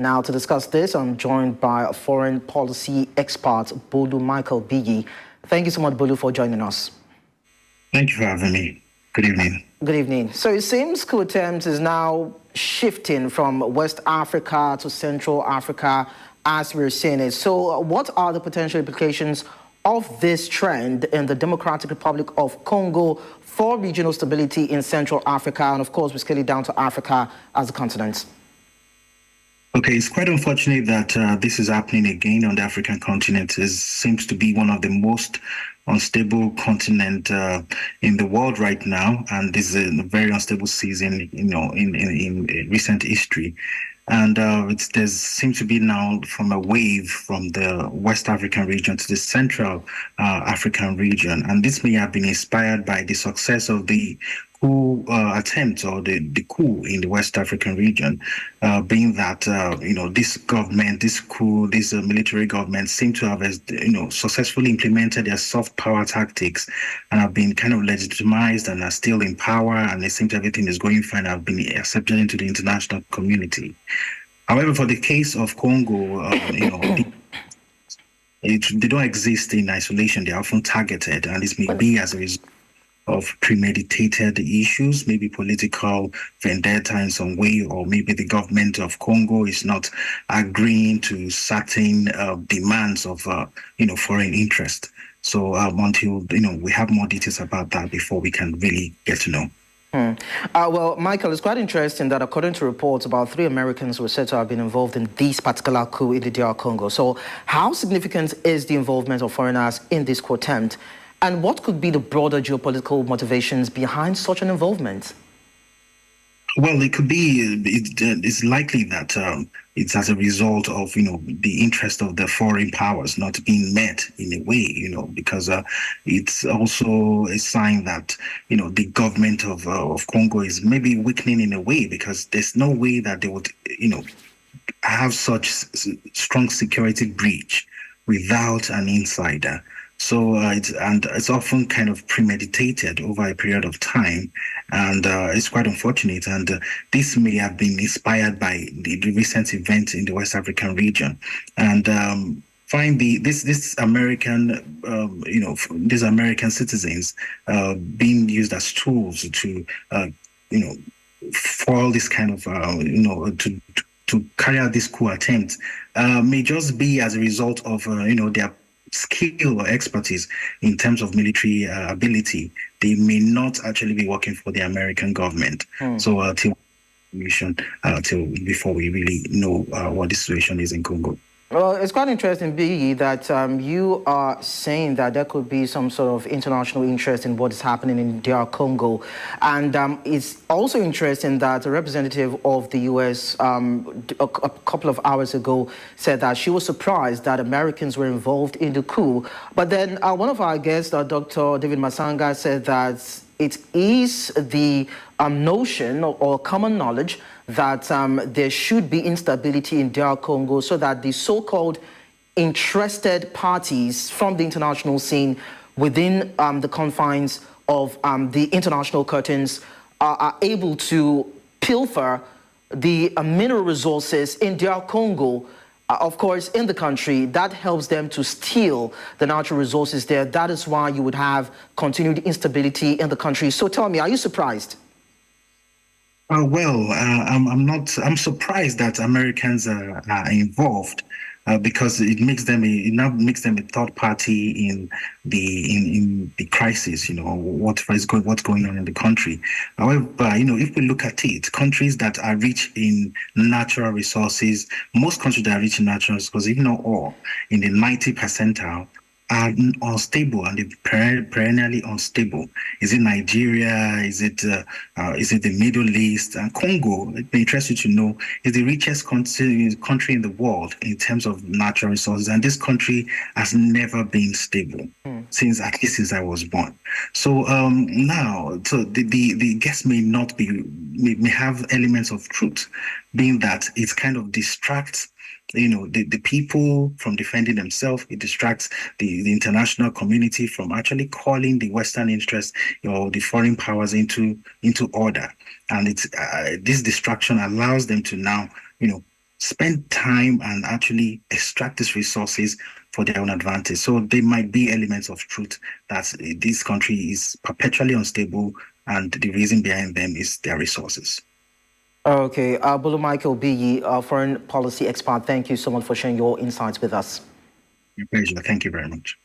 Now, to discuss this, I'm joined by foreign policy expert Bolu Michael-Biyi. Thank you so much, Bolu, for joining us. Thank you for having me. Good evening. Good evening. So it seems Coup attempt is now shifting from West Africa to Central Africa, as we're seeing it. So what are the potential implications of this trend in the Democratic Republic of Congo for regional stability in Central Africa? And of course, we scale it down to Africa as a continent. Okay, it's quite unfortunate that this is happening again on the African continent. It seems to be one of the most unstable continent in the world right now, and this is a very unstable season, in recent history. And there seems to be now from a wave from the West African region to the Central African region, and this may have been inspired by the success of the coup attempt or the coup in the West African region, being that this government, this coup, this military government seem to have successfully implemented their soft power tactics and have been kind of legitimized and are still in power, and it seems everything is going fine, have been accepted into the international community. However, for the case of Congo, they don't exist in isolation. They are often targeted, and this may be as a result of premeditated issues, maybe political vendetta in some way, or maybe the government of Congo is not agreeing to certain demands of foreign interest. So until we have more details about that before we can really get to know. Well, Michael, it's quite interesting that according to reports, about 3 Americans were said to have been involved in this particular coup in the DR Congo. So how significant is the involvement of foreigners in this coup attempt? And what could be the broader geopolitical motivations behind such an involvement? Well, it could be, it's likely that it's as a result of, the interest of the foreign powers not being met in a way, because it's also a sign that, the government of Congo is maybe weakening in a way, because there's no way that they would, have such strong security breach without an insider. So it's often kind of premeditated over a period of time, and it's quite unfortunate. And this may have been inspired by the recent event in the West African region. And these American citizens being used as tools to foil this kind of to carry out this coup attempt may just be as a result of their skill or expertise in terms of military ability. They may not actually be working for the American government. So till before we really know what the situation is in Congo. Well, it's quite interesting, Biyi, that you are saying that there could be some sort of international interest in what is happening in DR Congo. And it's also interesting that a representative of the U.S. A couple of hours ago said that she was surprised that Americans were involved in the coup. But then one of our guests, Dr. David Masanga, said that it is the notion or common knowledge that there should be instability in DR Congo so that the so-called interested parties from the international scene within the confines of the international curtains are able to pilfer the mineral resources in DR Congo. Of course, in the country, that helps them to steal the natural resources there. That is why you would have continued instability in the country. So tell me, are you surprised? I'm surprised that Americans are involved because it now makes them a third party in the crisis. What's going on in the country. However, if we look at it, countries that are rich in natural resources, most countries that are rich in natural resources, if not all, in the 90th percentile, are unstable, and they're perennially unstable. Is it Nigeria? Is it the Middle East? And Congo, it'd be interesting to know, is the richest country in the world in terms of natural resources, and this country has never been stable since I was born. So the guess may have elements of truth, being that it kind of distracts the people from defending themselves. It distracts the international community from actually calling the Western interests or the foreign powers into order. And it's this distraction allows them to now, spend time and actually extract these resources for their own advantage. So there might be elements of truth that this country is perpetually unstable, and the reason behind them is their resources. Okay, Bolu Michael-Biyi, foreign policy expert, thank you so much for sharing your insights with us. My pleasure. Thank you very much.